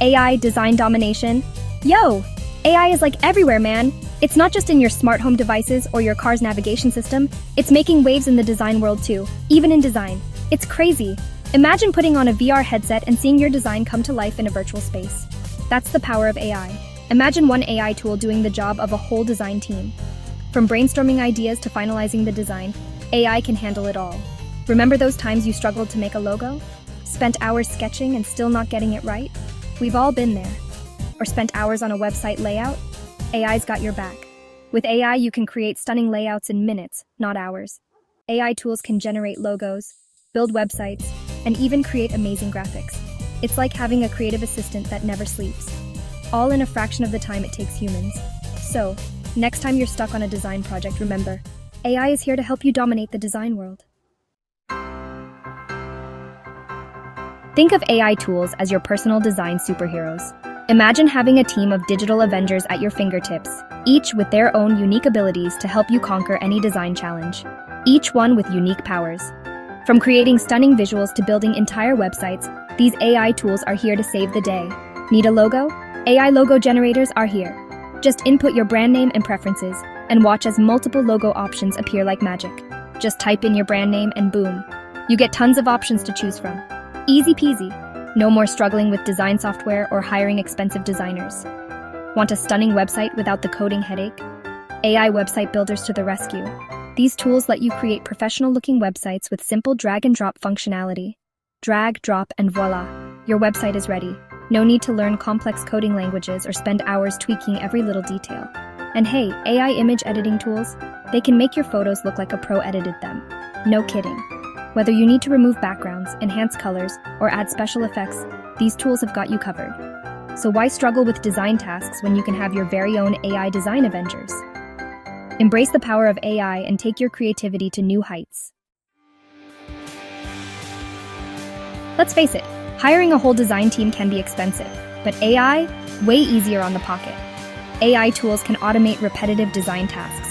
AI design domination? Yo! AI is like everywhere, man. It's not just in your smart home devices or your car's navigation system, it's making waves in the design world too, even in design. It's crazy. Imagine putting on a VR headset and seeing your design come to life in a virtual space. That's the power of AI. Imagine one AI tool doing the job of a whole design team. From brainstorming ideas to finalizing the design, AI can handle it all. Remember those times you struggled to make a logo? Spent hours sketching and still not getting it right? We've all been there. Or spent hours on a website layout? AI's got your back. With AI, you can create stunning layouts in minutes, not hours. AI tools can generate logos, build websites, and even create amazing graphics. It's like having a creative assistant that never sleeps, all in a fraction of the time it takes humans. So, next time you're stuck on a design project, remember, AI is here to help you dominate the design world. Think of AI tools as your personal design superheroes. Imagine having a team of digital Avengers at your fingertips, each with their own unique abilities to help you conquer any design challenge. Each one with unique powers. From creating stunning visuals to building entire websites, these AI tools are here to save the day. Need a logo? AI logo generators are here. Just input your brand name and preferences, and watch as multiple logo options appear like magic. Just type in your brand name and boom, you get tons of options to choose from. Easy peasy. No more struggling with design software or hiring expensive designers. Want a stunning website without the coding headache? AI website builders to the rescue. These tools let you create professional-looking websites with simple drag-and-drop functionality. Drag, drop, and voila, your website is ready. No need to learn complex coding languages or spend hours tweaking every little detail. And hey, AI image editing tools, they can make your photos look like a pro edited them. No kidding. Whether you need to remove backgrounds, enhance colors, or add special effects, these tools have got you covered. So why struggle with design tasks when you can have your very own AI design Avengers? Embrace the power of AI and take your creativity to new heights. Let's face it, hiring a whole design team can be expensive, but AI, way easier on the pocket. AI tools can automate repetitive design tasks,